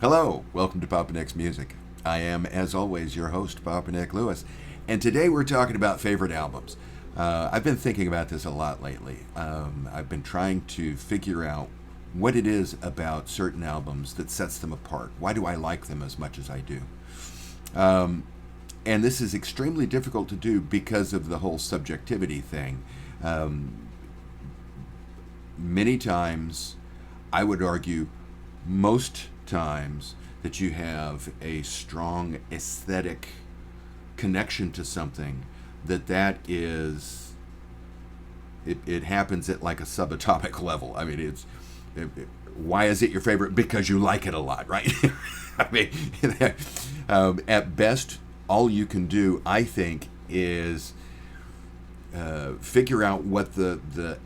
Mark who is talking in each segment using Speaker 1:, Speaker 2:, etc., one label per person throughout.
Speaker 1: Hello, welcome to Papa Nick's Music. I am, as always, your host, Papa Nick Lewis, and today we're talking about favorite albums. I've been thinking about this a lot lately. I've been trying to figure out what it is about certain albums that sets them apart. Why do I like them as much as I do? And this is extremely difficult to do because of the whole subjectivity thing. Many times, I would argue, most times, that you have a strong aesthetic connection to something, that is, it happens at like a subatomic level. I mean, why is it your favorite? Because you like it a lot, right? I mean, at best, all you can do, I think, is figure out what the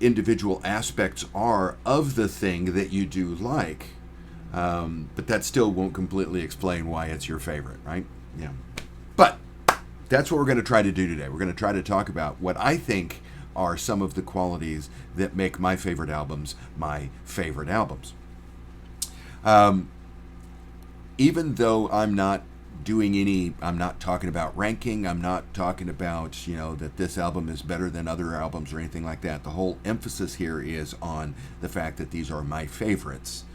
Speaker 1: individual aspects are of the thing that you do like, but that still won't completely explain why it's your favorite, right? Yeah. But that's what we're going to try to do today. We're going to try to talk about what I think are some of the qualities that make my favorite albums my favorite albums. Even though I'm not talking about ranking, I'm not talking about, that this album is better than other albums or anything like that. The whole emphasis here is on the fact that these are my favorites.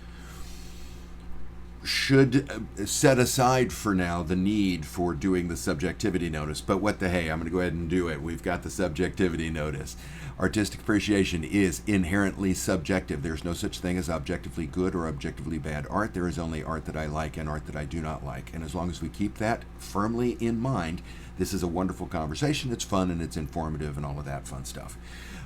Speaker 1: Should set aside for now the need for doing the subjectivity notice, but what the hey, I'm going to go ahead and do it. We've got the subjectivity notice. Artistic appreciation is inherently subjective. There's no such thing as objectively good or objectively bad art. There is only art that I like and art that I do not like. And as long as we keep that firmly in mind, this is a wonderful conversation. It's fun and it's informative and all of that fun stuff.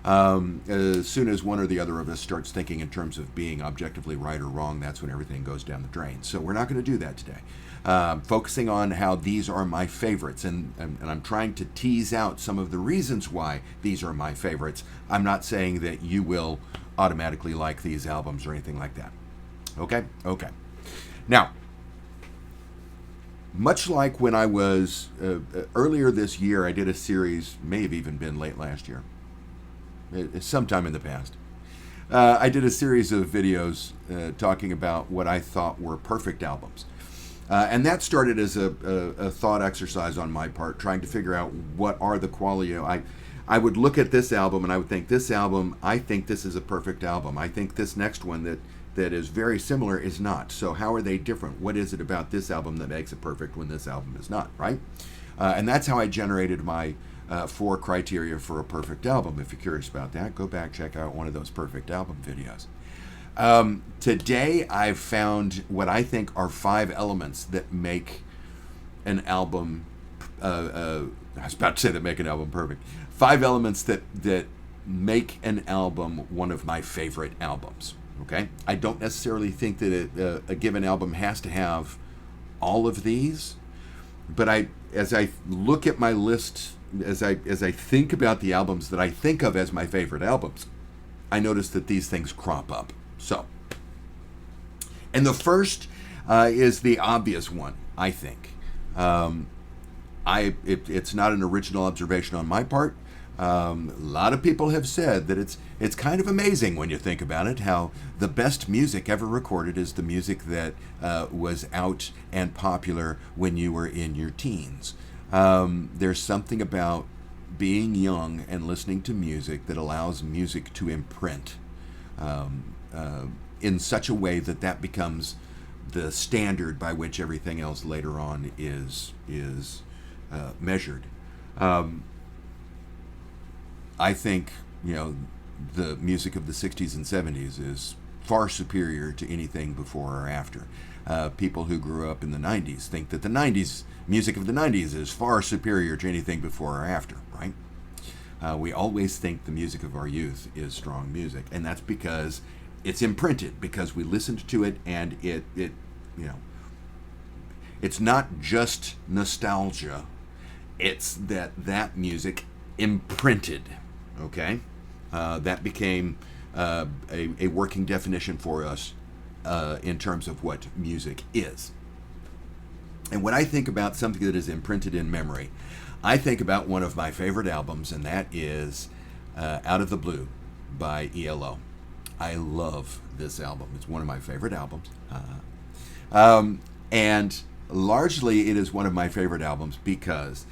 Speaker 1: As soon as one or the other of us starts thinking in terms of being objectively right or wrong, that's when everything goes down the drain. So we're not going to do that today. Focusing on how these are my favorites, and I'm trying to tease out some of the reasons why these are my favorites. I'm not saying that you will automatically like these albums or anything like that. Okay? Now, much like when I was earlier this year, I did a series, may have even been late last year, sometime in the past. I did a series of videos talking about what I thought were perfect albums. And that started as a thought exercise on my part, trying to figure out what are the quality. I would look at this album and I would think, this album, I think this is a perfect album. I think this next one that is very similar is not. So how are they different? What is it about this album that makes it perfect when this album is not, right? And that's how I generated my 4 criteria for a perfect album. If you're curious about that, go back, check out one of those perfect album videos. Today, I've found what I think are 5 elements that make an album, I was about to say that make an album perfect. 5 elements that make an album one of my favorite albums, okay? I don't necessarily think that a given album has to have all of these, but as I look at my list, as I think about the albums that I think of as my favorite albums, I notice that these things crop up. So, and the first is the obvious one, I think. It's not an original observation on my part. A lot of people have said that it's kind of amazing when you think about it, how the best music ever recorded is the music that was out and popular when you were in your teens. There's something about being young and listening to music that allows music to imprint in such a way that becomes the standard by which everything else later on is measured. I think the music of the 60s and 70s is far superior to anything before or after. People who grew up in the 90s think that the 90s music of the 90s is far superior to anything before or after, right? We always think the music of our youth is strong music, and that's because it's imprinted, because we listened to it, and it's not just nostalgia, it's that music imprinted, okay? That became a working definition for us in terms of what music is. And when I think about something that is imprinted in memory, I think about one of my favorite albums, and that is Out of the Blue by ELO. I love this album. It's one of my favorite albums. And largely, it is one of my favorite albums because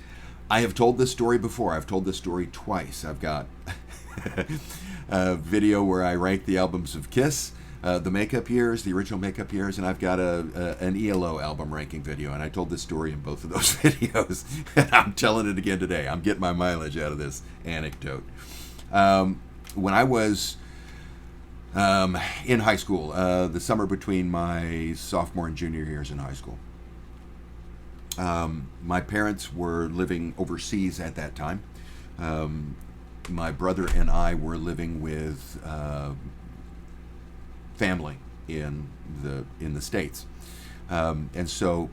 Speaker 1: I have told this story before. I've told this story twice. I've got a video where I rank the albums of Kiss, the makeup years, the original makeup years, and I've got an ELO album ranking video, and I told this story in both of those videos, and I'm telling it again today. I'm getting my mileage out of this anecdote. When I was in high school, the summer between my sophomore and junior years in high school, my parents were living overseas at that time. My brother and I were living with family in the States, and so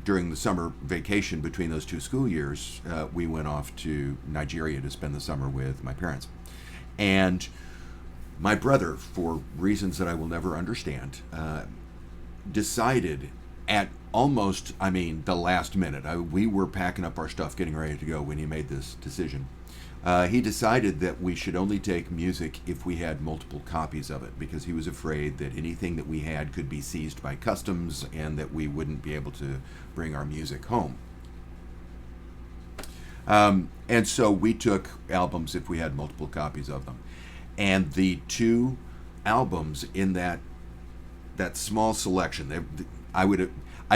Speaker 1: during the summer vacation between those two school years, we went off to Nigeria to spend the summer with my parents. And my brother, for reasons that I will never understand, decided at almost, the last minute. We were packing up our stuff, getting ready to go when he made this decision. He decided that we should only take music if we had multiple copies of it, because he was afraid that anything that we had could be seized by customs and that we wouldn't be able to bring our music home. And so we took albums if we had multiple copies of them. And the two albums in that small selection, I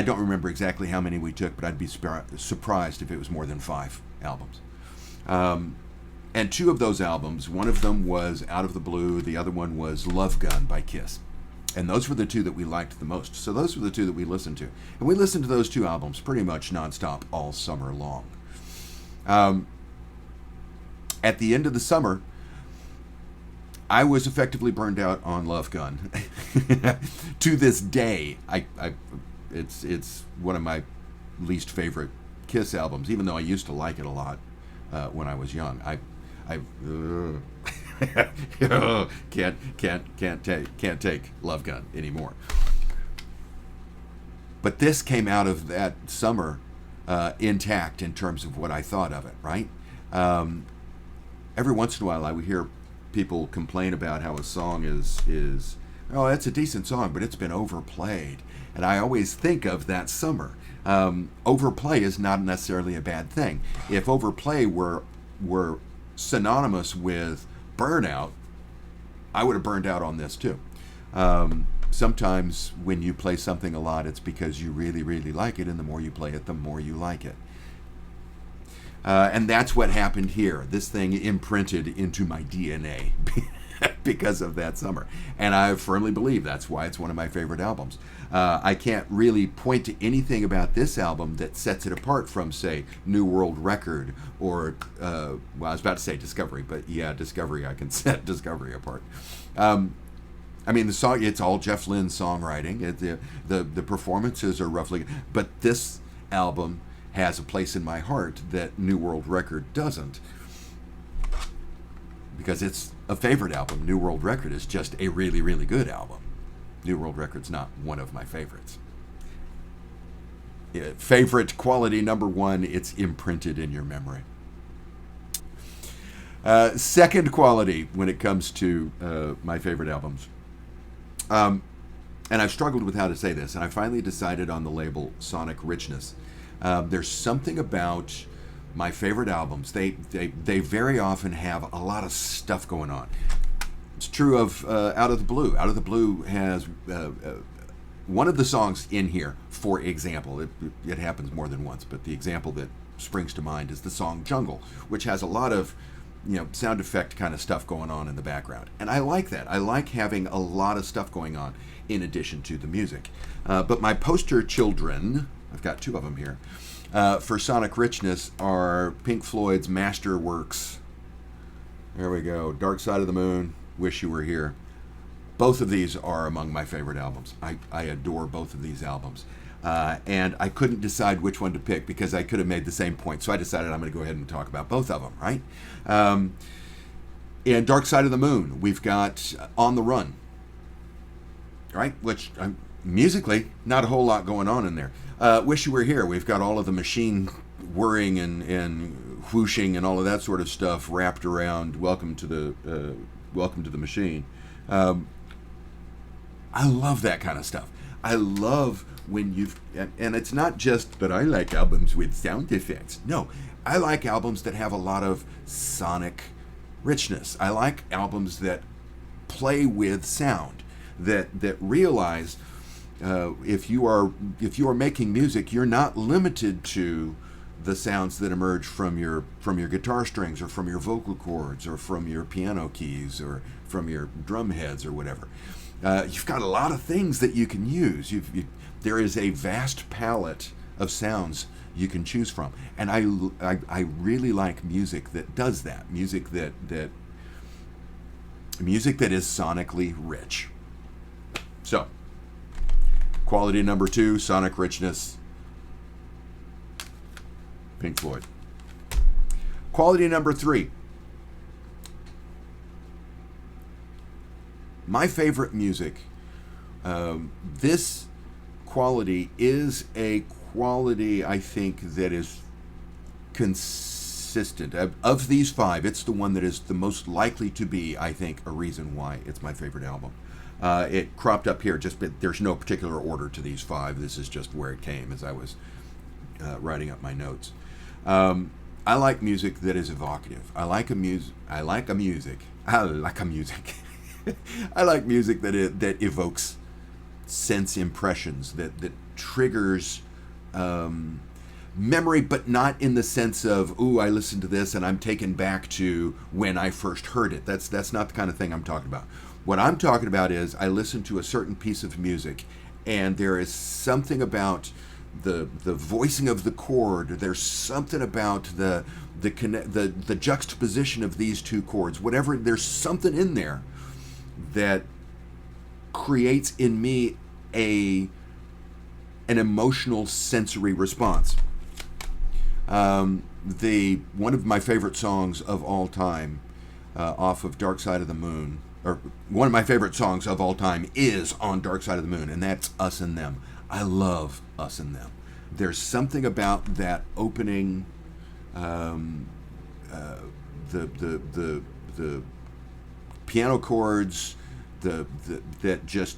Speaker 1: don't remember exactly how many we took, but I'd be surprised if it was more than 5 albums. And two of those albums, one of them was Out of the Blue, the other one was Love Gun by Kiss. And those were the two that we liked the most. So those were the two that we listened to. And we listened to those two albums pretty much nonstop all summer long. At the end of the summer, I was effectively burned out on Love Gun. To this day, it's one of my least favorite Kiss albums, even though I used to like it a lot when I was young. I can't take Love Gun anymore. But this came out of that summer intact in terms of what I thought of it. Right? Every once in a while, I would hear people complain about how a song is it's a decent song, but it's been overplayed. And I always think of that summer. Overplay is not necessarily a bad thing. If overplay were synonymous with burnout, I would have burned out on this too. Sometimes when you play something a lot, it's because you really, really like it, and the more you play it, the more you like it. And that's what happened here. This thing imprinted into my DNA because of that summer. And I firmly believe that's why it's one of my favorite albums. I can't really point to anything about this album that sets it apart from, say, New World Record or, I was about to say Discovery, but yeah, Discovery, I can set Discovery apart. The song, it's all Jeff Lynne's songwriting. The performances are roughly, but this album has a place in my heart that New World Record doesn't, because it's a favorite album. New World Record is just a really, really good album. New World Record's not one of my favorites. Favorite quality number 1, it's imprinted in your memory. Second quality when it comes to my favorite albums. And I've struggled with how to say this, and I finally decided on the label Sonic Richness. There's something about my favorite albums. They very often have a lot of stuff going on. It's true of Out of the Blue. Out of the Blue has one of the songs in here, for example, it happens more than once, but the example that springs to mind is the song Jungle, which has a lot of sound effect kind of stuff going on in the background. And I like that. I like having a lot of stuff going on in addition to the music. But my poster children, I've got 2 of them here, for Sonic Richness are Pink Floyd's Masterworks. There we go. Dark Side of the Moon, Wish You Were Here. Both of these are among my favorite albums. I adore both of these albums. And I couldn't decide which one to pick because I could have made the same point. So I decided I'm going to go ahead and talk about both of them, right? In Dark Side of the Moon, we've got On the Run, right? Which, musically, not a whole lot going on in there. Wish You Were Here, we've got all of the machine whirring and whooshing and all of that sort of stuff wrapped around Welcome to the Machine. I love that kind of stuff. I love when and it's not just that I like albums with sound effects. No, I like albums that have a lot of sonic richness. I like albums that play with sound, that realize if you are making music, you're not limited to the sounds that emerge from your guitar strings or from your vocal cords or from your piano keys or from your drum heads or whatever. You've got a lot of things that you can use. There is a vast palette of sounds you can choose from, and I really like music that does that. Music that is sonically rich. So, quality number 2, sonic richness, Pink Floyd. Quality number 3. My favorite music. This quality is a quality, I think, that is consistent. Of these 5, it's the one that is the most likely to be, I think, a reason why it's my favorite album. It cropped up here, there's no particular order to these 5. This is just where it came as I was writing up my notes. I like music that is evocative. I like music I like music that evokes sense impressions, that triggers memory, but not in the sense of, ooh, I listened to this and I'm taken back to when I first heard it. That's not the kind of thing I'm talking about. What I'm talking about is I listen to a certain piece of music and there is something about the voicing of the chord. There's something about the juxtaposition of these two chords. Whatever, there's something in there that creates in me an emotional sensory response. One of my favorite songs of all time, off of Dark Side of the Moon, or one of my favorite songs of all time is on Dark Side of the Moon, and that's Us and Them. I love Us and Them. There's something about that opening, the piano chords, that just,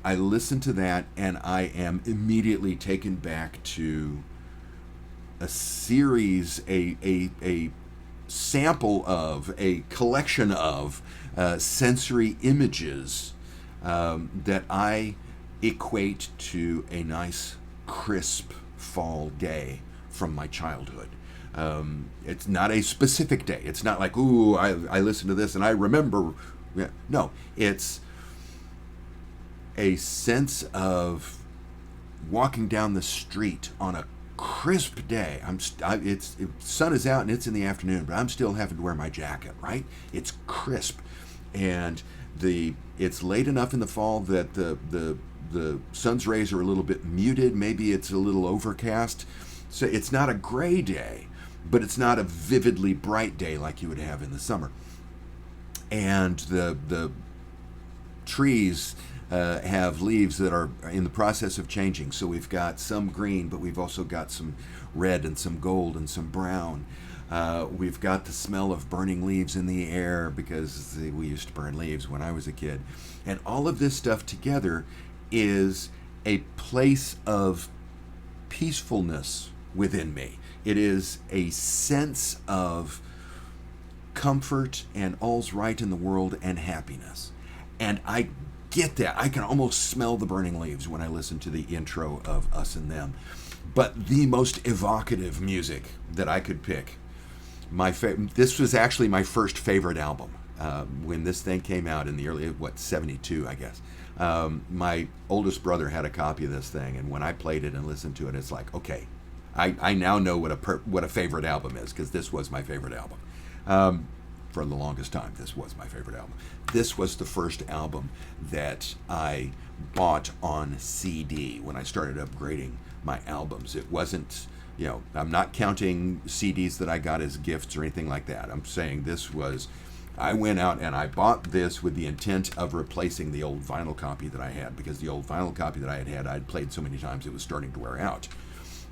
Speaker 1: I listen to that and I am immediately taken back to a series, a sample of, a collection of sensory images that I equate to a nice, crisp fall day from my childhood. It's not a specific day. It's not like, ooh, I listened to this and I remember. No, it's a sense of walking down the street on a crisp day. Sun is out and it's in the afternoon, but I'm still having to wear my jacket, right? It's crisp, and it's late enough in the fall that the sun's rays are a little bit muted. Maybe it's a little overcast, so it's not a gray day, but it's not a vividly bright day like you would have in the summer. And the trees have leaves that are in the process of changing. So we've got some green, but we've also got some red and some gold and some brown. We've got the smell of burning leaves in the air because we used to burn leaves when I was a kid. And all of this stuff together is a place of peacefulness within me. It is a sense of comfort and all's right in the world and happiness. And I get that. I can almost smell the burning leaves when I listen to the intro of Us and Them. But the most evocative music that I could pick, this was actually my first favorite album. When this thing came out in the early, 72, I guess. My oldest brother had a copy of this thing, and when I played it and listened to it, it's like, okay, I now know what a favorite album is, because this was my favorite album. For the longest time, this was my favorite album. This was the first album that I bought on CD when I started upgrading my albums. It wasn't, I'm not counting CDs that I got as gifts or anything like that. I'm saying I went out and I bought this with the intent of replacing the old vinyl copy that I had, because the old vinyl copy that I had I'd played so many times it was starting to wear out.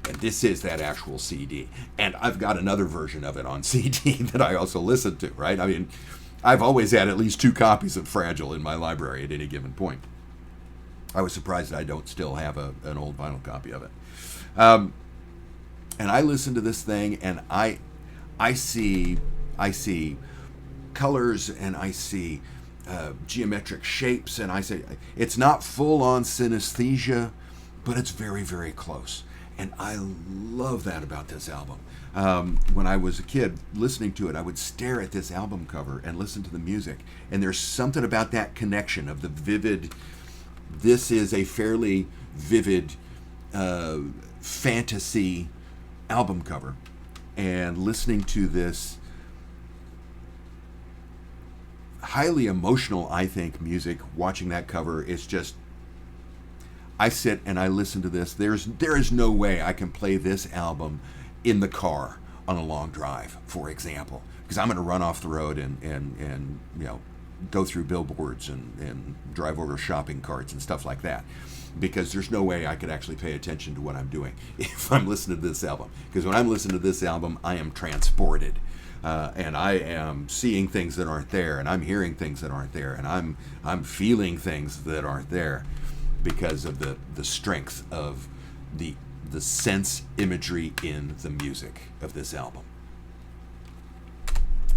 Speaker 1: And this is that actual CD. And I've got another version of it on CD that I also listen to, right? I mean, I've always had at least 2 copies of Fragile in my library at any given point. I was surprised that I don't still have an old vinyl copy of it. And I listen to this thing, and I see colors, and I see geometric shapes, and I say it's not full on synesthesia, but it's very, very close. And I love that about this album. When I was a kid listening to it, I would stare at this album cover and listen to the music. And there's something about that connection of the vivid, this is a fairly vivid fantasy album cover. And listening to this highly emotional, I think, music, watching that cover is just, I sit and I listen to this. There is no way I can play this album in the car on a long drive, for example, because I'm going to run off the road and go through billboards and drive over shopping carts and stuff like that, because there's no way I could actually pay attention to what I'm doing if I'm listening to this album. Because when I'm listening to this album, I am transported. And I am seeing things that aren't there, and I'm hearing things that aren't there, and I'm feeling things that aren't there, because of the strength of the sense imagery in the music of this album.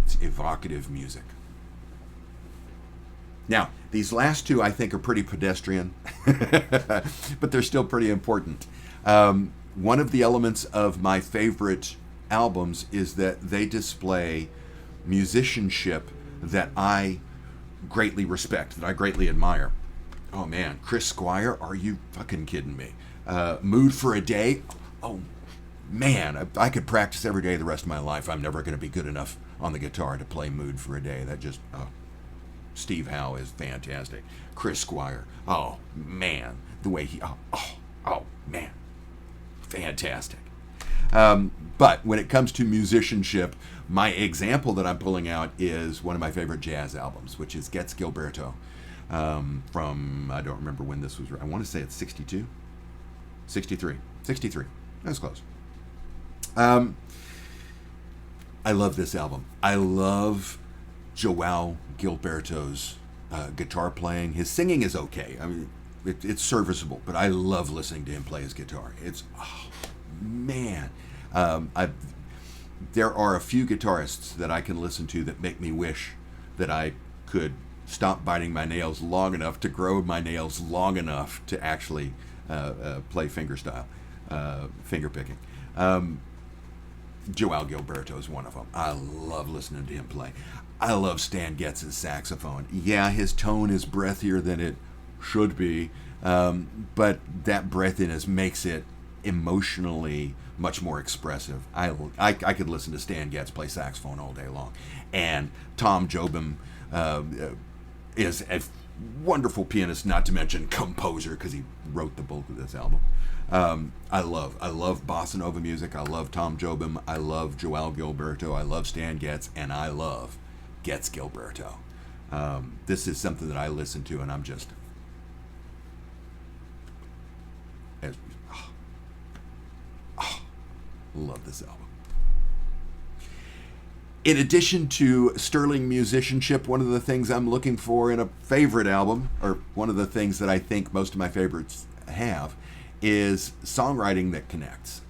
Speaker 1: It's evocative music. Now, these last two I think are pretty pedestrian, but they're still pretty important. One of the elements of my favorite albums is that they display musicianship that I greatly respect, that I greatly admire. Oh man, Chris Squire, are you fucking kidding me? Mood for a Day, oh man, I could practice every day the rest of my life. I'm never going to be good enough on the guitar to play Mood for a Day. That just, Steve Howe is fantastic. Chris Squire, oh man, the way he, oh man, fantastic. But when it comes to musicianship, my example that I'm pulling out is one of my favorite jazz albums, which is Gets Gilberto, from, I don't remember when this was, I want to say it's 62? 63. That's close. I love this album. I love Joao Gilberto's guitar playing. His singing is okay. I mean, it's serviceable, but I love listening to him play his guitar. It's, man, there are a few guitarists that I can listen to that make me wish that I could stop biting my nails long enough to grow my nails long enough to actually play fingerstyle, finger picking. Joao Gilberto is one of them. I love listening to him play. I love Stan Getz's saxophone. Yeah, his tone is breathier than it should be, but that breathiness makes it emotionally much more expressive. I could listen to Stan Getz play saxophone all day long. And Tom Jobim is a wonderful pianist, not to mention composer, because he wrote the bulk of this album. I love bossa nova music. I love Tom Jobim. I love Joao Gilberto. I love Stan Getz, and I love Gets Gilberto. This is something that I listen to, and I'm just love this album. In addition to sterling musicianship, one of the things I'm looking for in a favorite album, or one of the things that I think most of my favorites have, is songwriting that connects,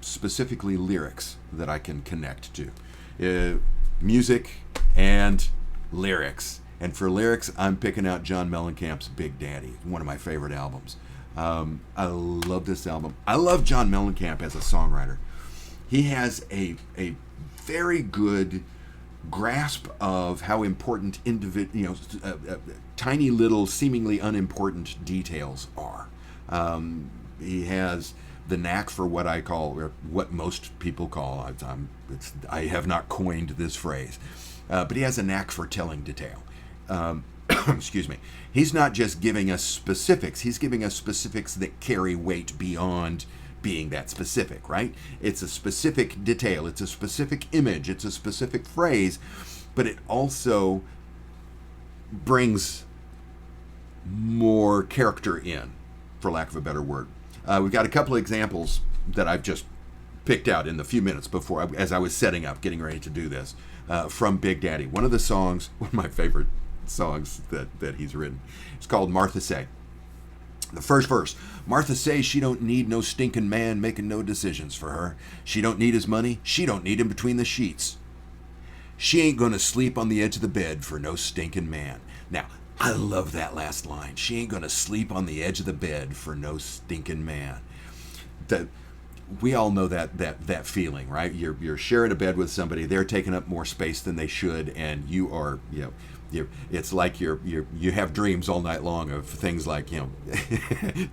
Speaker 1: specifically lyrics that I can connect to. Music and lyrics. And for lyrics, I'm picking out John Mellencamp's Big Daddy, one of my favorite albums. I love this album. I love John Mellencamp as a songwriter. He has a very good grasp of how important tiny little seemingly unimportant details are. He has the knack for what I call, or what most people call, I have not coined this phrase, but he has a knack for telling detail. Excuse me. He's not just giving us specifics, he's giving us specifics that carry weight beyond being that specific, right? It's a specific detail, it's a specific image, it's a specific phrase, but it also brings more character in, for lack of a better word. We've got a couple of examples that I've just picked out in the few minutes before, as I was setting up, getting ready to do this, from Big Daddy. One of the songs, one of my favorite songs that he's written, it's called Martha Say. The first verse, Martha says she don't need no stinking man making no decisions for her. She don't need his money. She don't need him between the sheets. She ain't gonna sleep on the edge of the bed for no stinking man. Now, I love that last line. She ain't gonna sleep on the edge of the bed for no stinking man. We all know that feeling, right? You're sharing a bed with somebody. They're taking up more space than they should, and you are, it's like you have dreams all night long of things like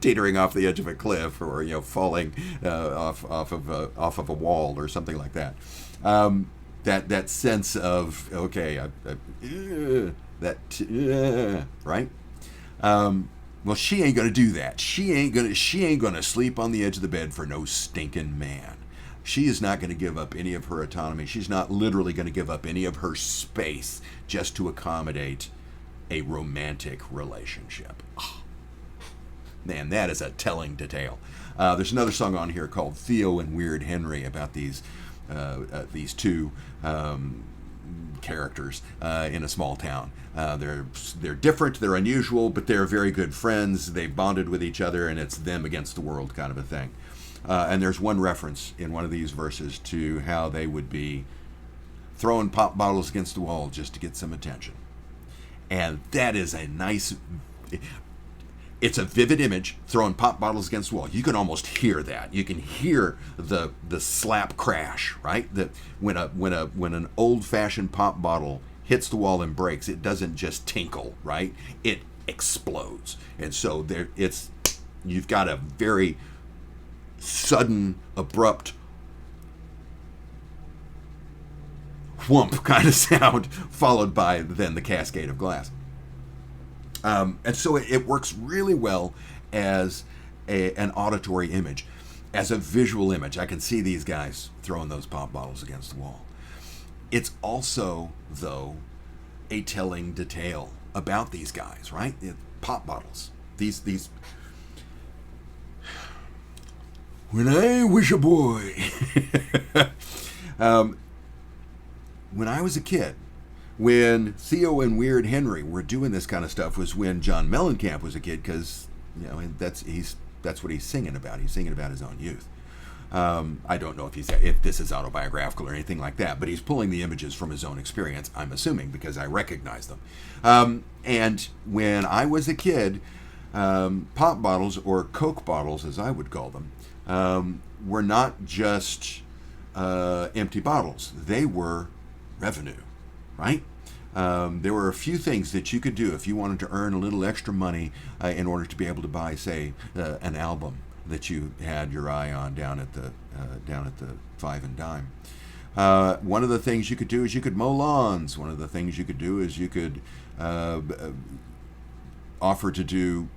Speaker 1: teetering off the edge of a cliff, or falling off of a wall or something like that. That sense of, okay, right? Well, she ain't gonna do that. She ain't gonna sleep on the edge of the bed for no stinking man. She is not going to give up any of her autonomy. She's not literally going to give up any of her space just to accommodate a romantic relationship. Oh, man, that is a telling detail. There's another song on here called Theo and Weird Henry about these two characters in a small town. They're different, they're unusual, but they're very good friends. They've bonded with each other, and it's them against the world kind of a thing. And there's one reference in one of these verses to how they would be throwing pop bottles against the wall just to get some attention. And that is a nice... It's a vivid image, throwing pop bottles against the wall. You can almost hear that. You can hear the slap crash, right? That when an old-fashioned pop bottle hits the wall and breaks, it doesn't just tinkle, right? It explodes. And so you've got a very sudden, abrupt whump kind of sound, followed by then the cascade of glass. And so it works really well as an auditory image. As a visual image, I can see these guys throwing those pop bottles against the wall. It's also, though, a telling detail about these guys, right? Pop bottles. These. When I was a boy. When I was a kid, when Theo and Weird Henry were doing this kind of stuff, was when John Mellencamp was a kid, because that's what he's singing about. He's singing about his own youth. I don't know if this is autobiographical or anything like that, but he's pulling the images from his own experience, I'm assuming, because I recognize them. And when I was a kid, pop bottles, or Coke bottles as I would call them, were not just empty bottles. They were revenue, right? There were a few things that you could do if you wanted to earn a little extra money in order to be able to buy, say, an album that you had your eye on down at the Five and Dime. One of the things you could do is you could mow lawns. One of the things you could do is you could offer to do,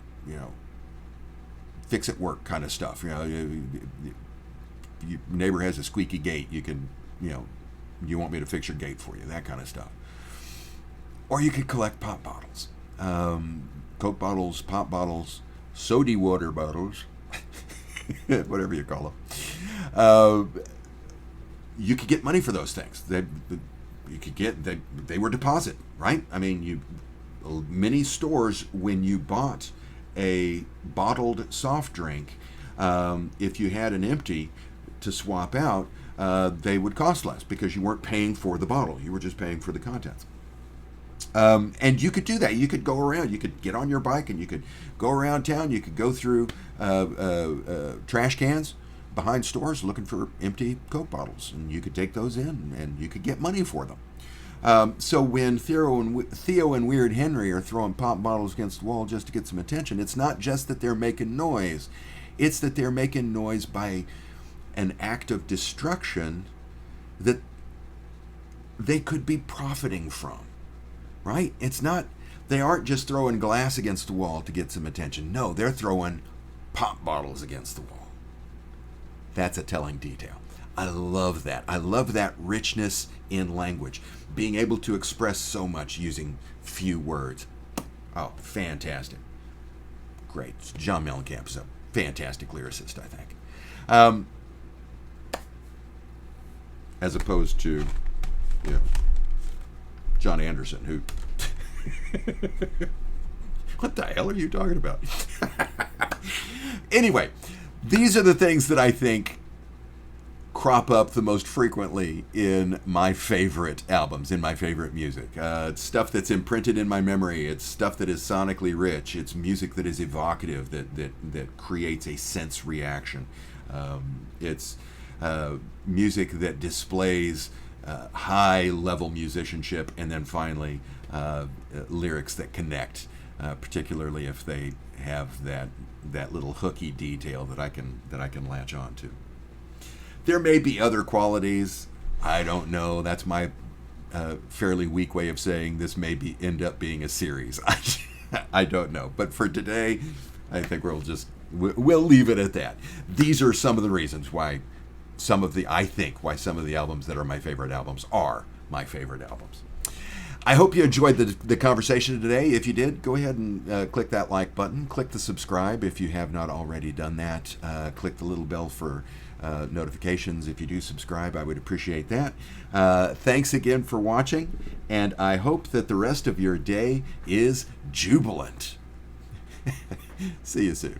Speaker 1: fix-it work kind of stuff. Your neighbor has a squeaky gate. You can, you want me to fix your gate for you, that kind of stuff. Or you could collect pop bottles, Coke bottles, pop bottles, soda water bottles, whatever you call them. You could get money for those things. They were deposit, right? I mean, many stores, when you bought a bottled soft drink, if you had an empty to swap out, they would cost less because you weren't paying for the bottle. You were just paying for the contents. And you could do that. You could go around. You could get on your bike and you could go around town. You could go through trash cans behind stores looking for empty Coke bottles, and you could take those in and you could get money for them. So when Theo and Weird Henry are throwing pop bottles against the wall just to get some attention, it's not just that they're making noise. It's that they're making noise by an act of destruction that they could be profiting from, right? They aren't just throwing glass against the wall to get some attention. No, they're throwing pop bottles against the wall. That's a telling detail. I love that. I love that richness in language, being able to express so much using few words. Oh, fantastic. Great. John Mellencamp is a fantastic lyricist, I think. As opposed to, John Anderson, who... What the hell are you talking about? Anyway, these are the things that I think crop up the most frequently in my favorite albums, in my favorite music. It's stuff that's imprinted in my memory. It's stuff that is sonically rich. It's music that is evocative, that creates a sense reaction. It's music that displays high-level musicianship, and then finally lyrics that connect, particularly if they have that little hooky detail that I can latch on to. There may be other qualities. I don't know. That's my fairly weak way of saying this may end up being a series. I don't know. But for today, I think we'll leave it at that. These are some of the reasons why some of the albums that are my favorite albums are my favorite albums. I hope you enjoyed the conversation today. If you did, go ahead and click that like button. Click the subscribe if you have not already done that. Click the little bell for notifications. If you do subscribe, I would appreciate that. Thanks again for watching, and I hope that the rest of your day is jubilant. See you soon.